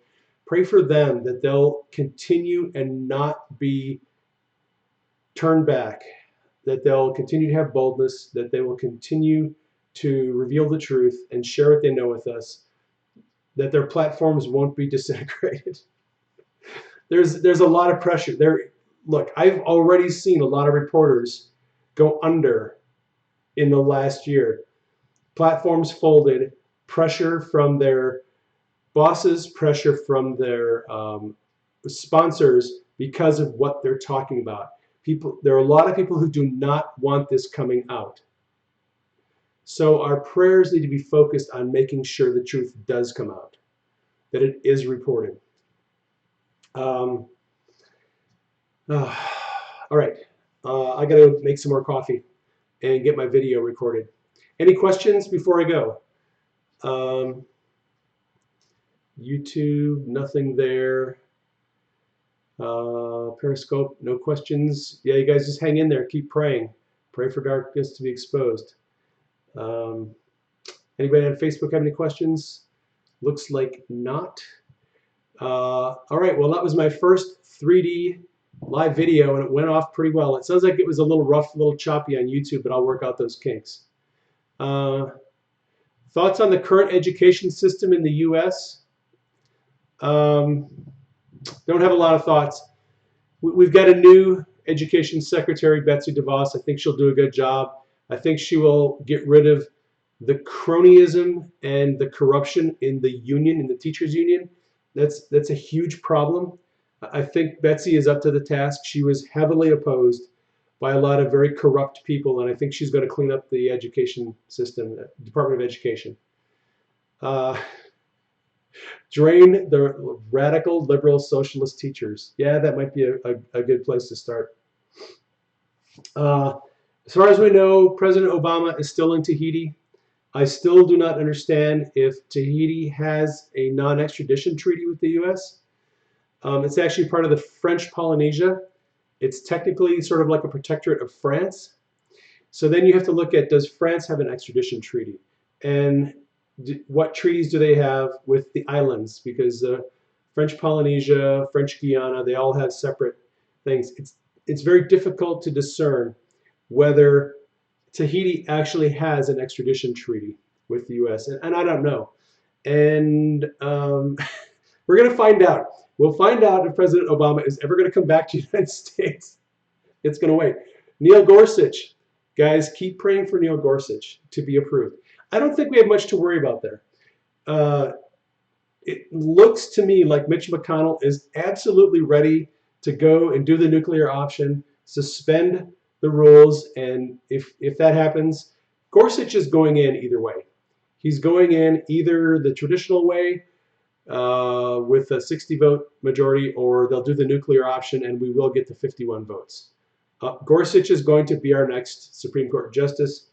Pray for them that they'll continue and not be turned back, that they'll continue to have boldness, that they will continue to reveal the truth and share what they know with us, that their platforms won't be disintegrated. There's a lot of pressure there. Look, I've already seen a lot of reporters go under in the last year. Platforms folded, pressure from their bosses, pressure from their sponsors because of what they're talking about. There are a lot of people who do not want this coming out. So our prayers need to be focused on making sure the truth does come out, that it is reported. All right, I got to make some more coffee and get my video recorded. Any questions before I go? YouTube, nothing there. Periscope, no questions. Yeah, you guys just hang in there. Keep praying. Pray for darkness to be exposed. Anybody on Facebook have any questions? Looks like not. All right, well, that was my first 3D live video, and it went off pretty well. It sounds like it was a little rough, a little choppy on YouTube, but I'll work out those kinks. Thoughts on the current education system in the U.S.? Don't have a lot of thoughts. We've got a new education secretary, Betsy DeVos. I think she'll do a good job. I think she will get rid of the cronyism and the corruption in the union, in the teachers union. That's a huge problem. I think Betsy is up to the task. She was heavily opposed by a lot of very corrupt people, and I think she's going to clean up the education system, the Department of Education. Drain the radical liberal socialist teachers. Yeah, that might be a good place to start. As far as we know, President Obama is still in Tahiti. I still do not understand if Tahiti has a non-extradition treaty with the U.S. It's actually part of the French Polynesia. It's technically sort of like a protectorate of France. So then you have to look at, does France have an extradition treaty? And what treaties do they have with the islands? Because French Polynesia, French Guiana, they all have separate things. It's very difficult to discern whether Tahiti actually has an extradition treaty with the U.S. And I don't know. And we're going to find out. We'll find out if President Obama is ever going to come back to the United States. It's going to wait. Neil Gorsuch. Guys, keep praying for Neil Gorsuch to be approved. I don't think we have much to worry about there. It looks to me like Mitch McConnell is absolutely ready to go and do the nuclear option, suspend the rules, and if that happens, Gorsuch is going in either way. He's going in either the traditional way with a 60-vote majority, or they'll do the nuclear option and we will get to 51 votes. Gorsuch is going to be our next Supreme Court justice,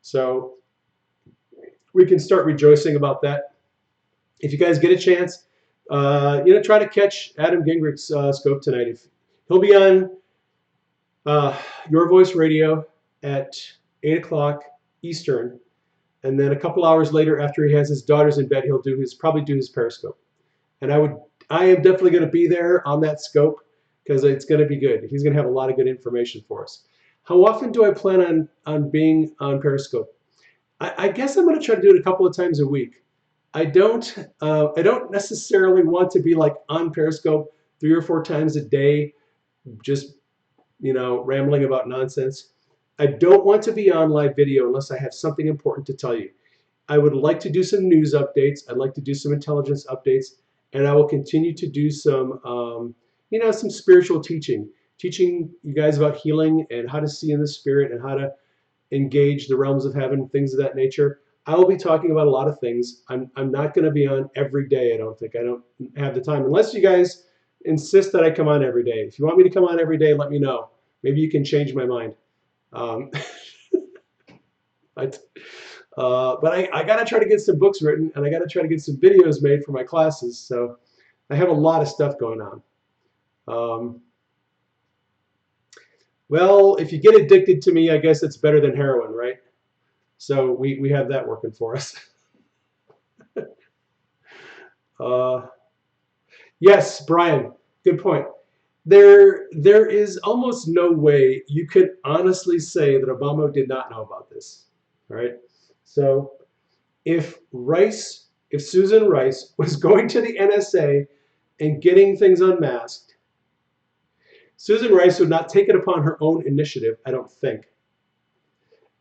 so we can start rejoicing about that. If you guys get a chance, try to catch Adam Gingrich's scope tonight. He'll be on Your Voice Radio at 8 o'clock Eastern, and then a couple hours later, after he has his daughters in bed, he'll probably do his Periscope. And I am definitely going to be there on that scope because it's going to be good. He's going to have a lot of good information for us. How often do I plan on being on Periscope? I guess I'm going to try to do it a couple of times a week. I don't necessarily want to be like on Periscope 3 or 4 times a day, just rambling about nonsense. I don't want to be on live video unless I have something important to tell you. I would like to do some news updates. I'd like to do some intelligence updates, and I will continue to do some, some spiritual teaching you guys about healing and how to see in the spirit and how to engage the realms of heaven, things of that nature. I will be talking about a lot of things. I'm not going to be on every day, I don't think. I don't have the time, unless you guys insist that I come on every day. If you want me to come on every day, let me know. Maybe you can change my mind. Um, but I got to try to get some books written, and I got to try to get some videos made for my classes. So I have a lot of stuff going on. Well, if you get addicted to me, I guess it's better than heroin, right? So we have that working for us. uh, yes, Brian, good point. There is almost no way you could honestly say that Obama did not know about this, right? So if Susan Rice was going to the NSA and getting things unmasked, Susan Rice would not take it upon her own initiative, I don't think,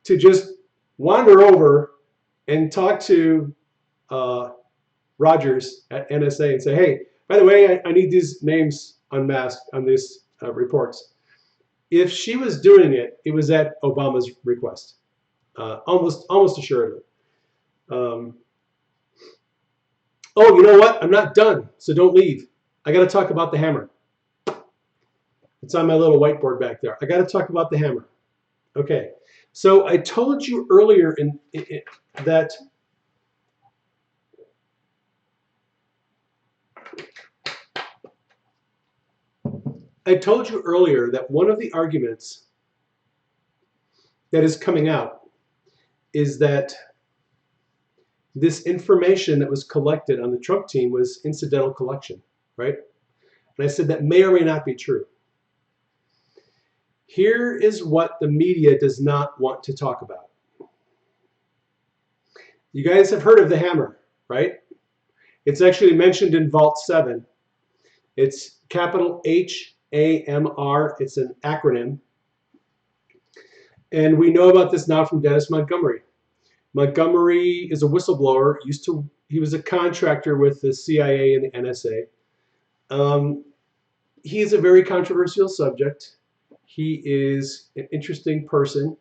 to just wander over and talk to Rogers at NSA and say, hey, by the way, I need these names unmasked on these reports. If she was doing it, it was at Obama's request, almost assuredly. Oh, you know what? I'm not done, so don't leave. I got to talk about the hammer. It's on my little whiteboard back there. I got to talk about the hammer. Okay, so I told you earlier that one of the arguments that is coming out is that this information that was collected on the Trump team was incidental collection, right? And I said that may or may not be true. Here is what the media does not want to talk about. You guys have heard of the hammer, right? It's actually mentioned in Vault 7. It's capital HAMR. It's an acronym. And we know about this now from Dennis Montgomery. Montgomery is a whistleblower. He was a contractor with the CIA and the NSA. He is a very controversial subject. He is an interesting person,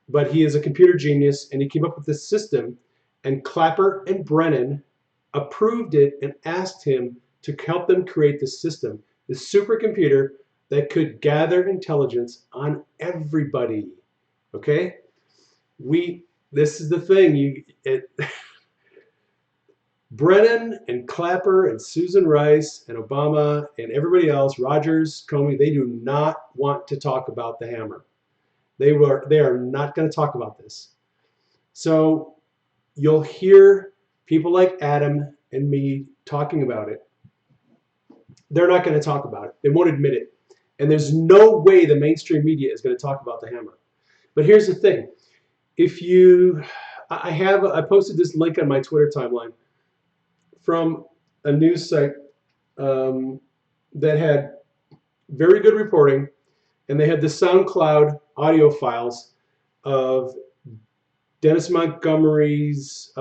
but he is a computer genius, and he came up with this system, and Clapper and Brennan approved it and asked him to help them create this system, this supercomputer that could gather intelligence on everybody. Okay? This is the thing. Brennan and Clapper and Susan Rice and Obama and everybody else, Rogers, Comey, they do not want to talk about the hammer. They are not going to talk about this. So you'll hear people like Adam and me talking about it. They're not going to talk about it. They won't admit it. And there's no way the mainstream media is going to talk about the hammer. But here's the thing. I posted this link on my Twitter timeline from a news site that had very good reporting, and they had the SoundCloud audio files of Dennis Montgomery's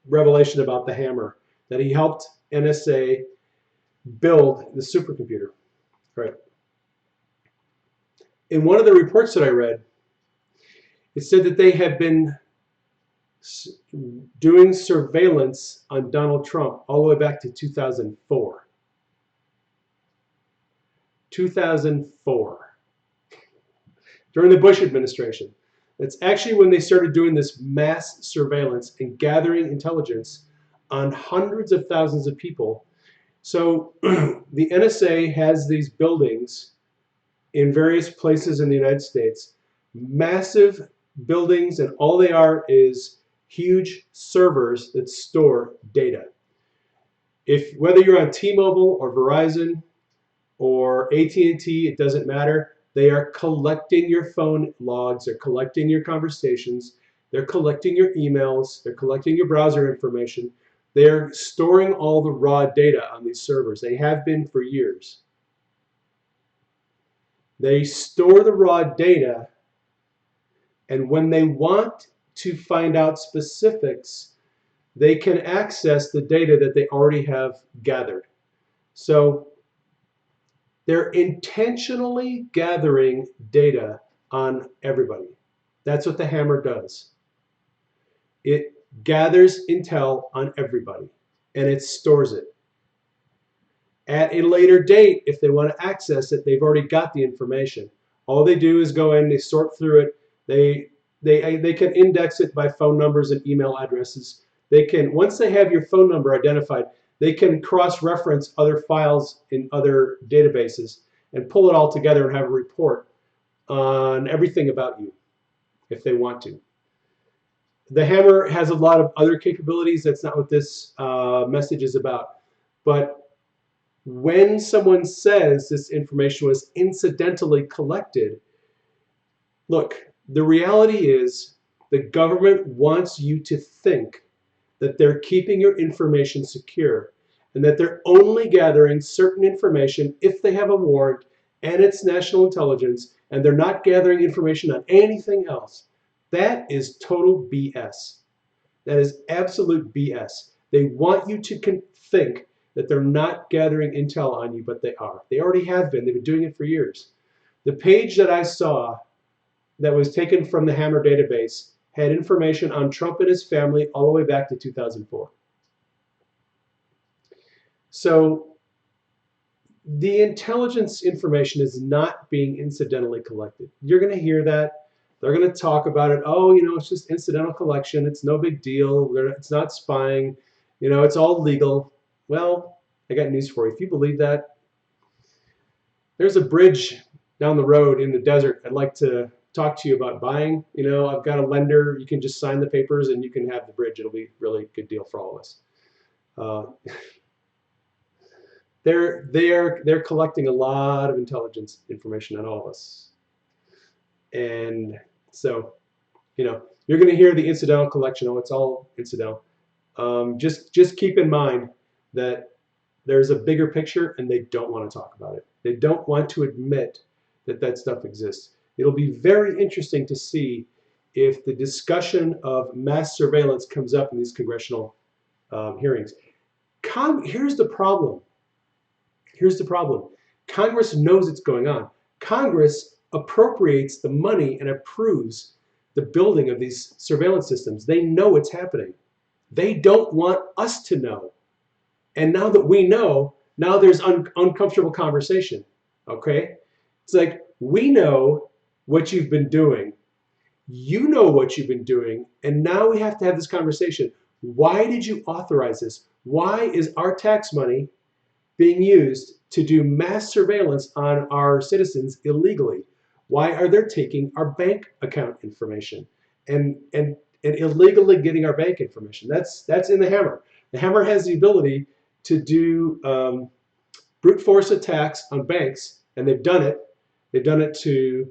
revelation about the hammer, that he helped NSA build the supercomputer. Right. In one of the reports that I read, it said that they had been doing surveillance on Donald Trump all the way back to 2004. 2004. During the Bush administration. That's actually when they started doing this mass surveillance and gathering intelligence on hundreds of thousands of people. So the NSA has these buildings in various places in the United States, massive buildings, and all they are is huge servers that store data. Whether you're on T-Mobile or Verizon or AT&T, it doesn't matter. They are collecting your phone logs, they're collecting your conversations, they're collecting your emails, they're collecting your browser information. They're storing all the raw data on these servers. They have been for years. They store the raw data, and when they want to find out specifics, they can access the data that they already have gathered. So they're intentionally gathering data on everybody. That's what the hammer does. It gathers intel on everybody, and it stores it. At a later date, if they want to access it, they've already got the information. All they do is go in, they sort through it, they can index it by phone numbers and email addresses. They can, once they have your phone number identified, they can cross-reference other files in other databases and pull it all together and have a report on everything about you if they want to. The hammer has a lot of other capabilities. That's not what this message is about. But when someone says this information was incidentally collected, look, the reality is the government wants you to think that they're keeping your information secure and that they're only gathering certain information if they have a warrant and it's national intelligence, and they're not gathering information on anything else. That is total BS. That is absolute BS. They want you to think that they're not gathering intel on you, but they are. They already have been. They've been doing it for years. The page that I saw that was taken from the Hammer database had information on Trump and his family all the way back to 2004. So the intelligence information is not being incidentally collected. You're going to hear that. They're going to talk about it. Oh, you know, it's just incidental collection. It's no big deal. It's not spying. You know, it's all legal. Well, I got news for you. If you believe that, there's a bridge down the road in the desert I'd like to talk to you about buying. You know, I've got a lender. You can just sign the papers and you can have the bridge. It'll be a really good deal for all of us. They're collecting a lot of intelligence information on all of us. And so, you know, you're going to hear the incidental collection. Oh, it's all incidental. Just keep in mind that there's a bigger picture and they don't want to talk about it. They don't want to admit that that stuff exists. It'll be very interesting to see if the discussion of mass surveillance comes up in these congressional hearings. Here's the problem. Here's the problem. Congress knows it's going on. Congress appropriates the money and approves the building of these surveillance systems. They know it's happening. They don't want us to know. And now that we know, now there's uncomfortable conversation. Okay? It's like, we know what you've been doing. You know what you've been doing. And now we have to have this conversation. Why did you authorize this? Why is our tax money being used to do mass surveillance on our citizens illegally? Why are they taking our bank account information and illegally getting our bank information? That's in the Hammer. The Hammer has the ability to do brute force attacks on banks, and they've done it. They've done it to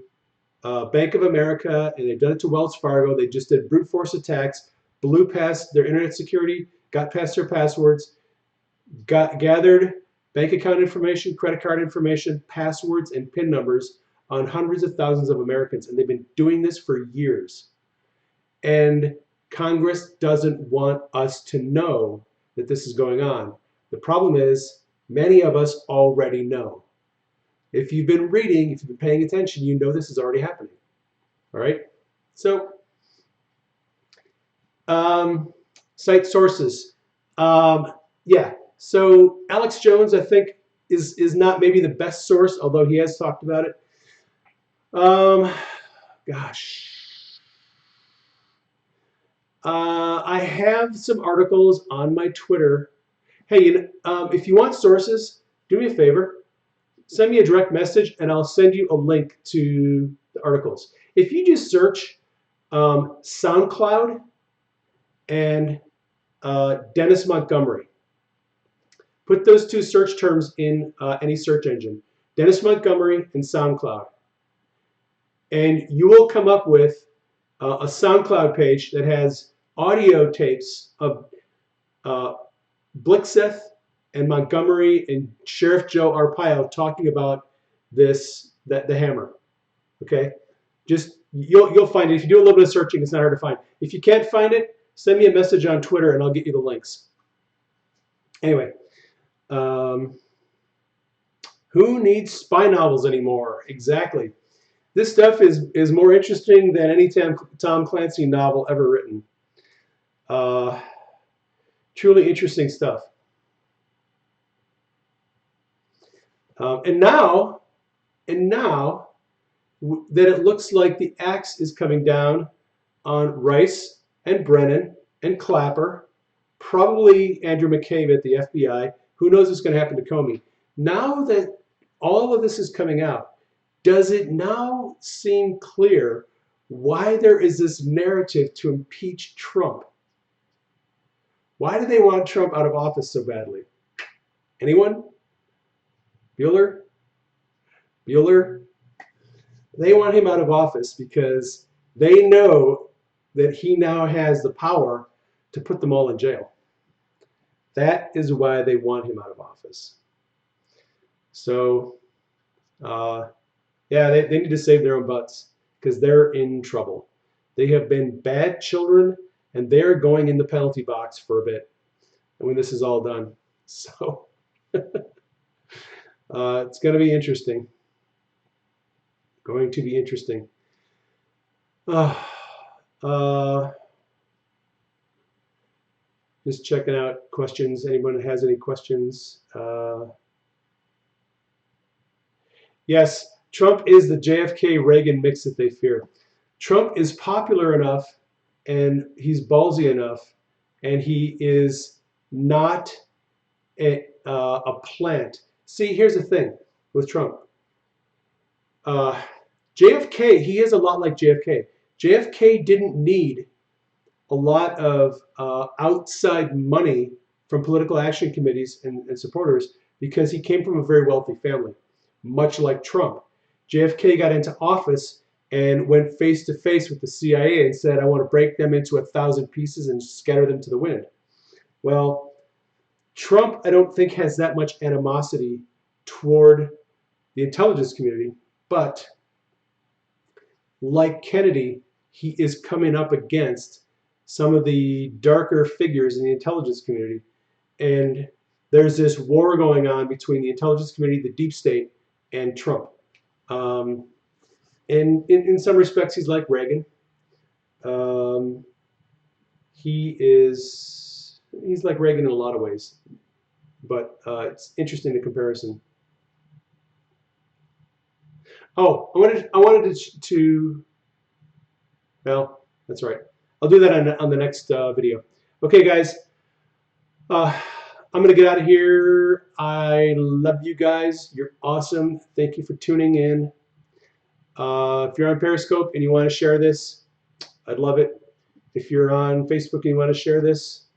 Bank of America, and they've done it to Wells Fargo. They just did brute force attacks, blew past their internet security, got past their passwords, gathered bank account information, credit card information, passwords, and PIN numbers on hundreds of thousands of Americans. And they've been doing this for years. And Congress doesn't want us to know that this is going on. The problem is, many of us already know. If you've been reading, if you've been paying attention, you know this is already happening. All right? So, cite sources. Yeah. So Alex Jones, I think, is not maybe the best source, although he has talked about it. Gosh. I have some articles on my Twitter. Hey, if you want sources, do me a favor. Send me a direct message, and I'll send you a link to the articles. If you just search SoundCloud and Dennis Montgomery, put those two search terms in any search engine, Dennis Montgomery and SoundCloud, and you will come up with a SoundCloud page that has audio tapes of Blixeth and Montgomery and Sheriff Joe Arpaio talking about the Hammer. Okay, just you'll find it. If you do a little bit of searching, it's not hard to find. If you can't find it, send me a message on Twitter and I'll get you the links. Anyway, who needs spy novels anymore? Exactly. This stuff is more interesting than any Tom Clancy novel ever written. Truly interesting stuff. And now, that it looks like the axe is coming down on Rice and Brennan and Clapper, probably Andrew McCabe at the FBI. Who knows what's going to happen to Comey? Now that all of this is coming out, does it now seem clear why there is this narrative to impeach Trump? Why do they want Trump out of office so badly? Anyone? Bueller? Bueller? They want him out of office because they know that he now has the power to put them all in jail. That is why they want him out of office. So, yeah, they need to save their own butts because they're in trouble. They have been bad children, and they're going in the penalty box for a bit when this is all done. So, it's going to be interesting. Going to be interesting. Just checking out questions. Anyone has any questions? Yes, Trump is the JFK-Reagan mix that they fear. Trump is popular enough, and he's ballsy enough, and he is not a plant. See, here's the thing with Trump. JFK, he is a lot like JFK. JFK didn't need a lot of outside money from political action committees and supporters because he came from a very wealthy family, much like Trump. JFK got into office and went face to face with the CIA and said, I want to break them into 1,000 pieces and scatter them to the wind. Well, Trump, I don't think, has that much animosity toward the intelligence community, but like Kennedy, he is coming up against some of the darker figures in the intelligence community. And there's this war going on between the intelligence community, the deep state, and Trump. And in some respects, he's like Reagan. He's like Reagan in a lot of ways. But it's interesting, the comparison. Oh, I wanted to well, that's right. I'll do that on the next video. Okay, guys. I'm going to get out of here. I love you guys. You're awesome. Thank you for tuning in. If you're on Periscope and you want to share this, I'd love it. If you're on Facebook and you want to share this,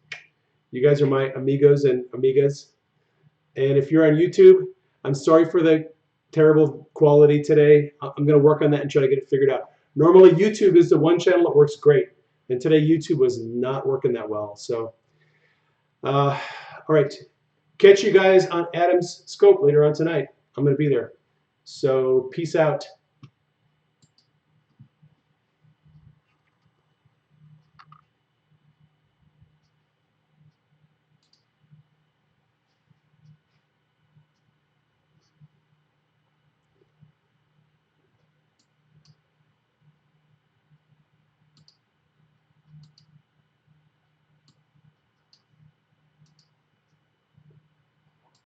you guys are my amigos and amigas. And if you're on YouTube, I'm sorry for the terrible quality today. I'm going to work on that and try to get it figured out. Normally, YouTube is the one channel that works great. And today, YouTube was not working that well. So, all right. Catch you guys on Adam's Scope later on tonight. I'm going to be there. So, peace out.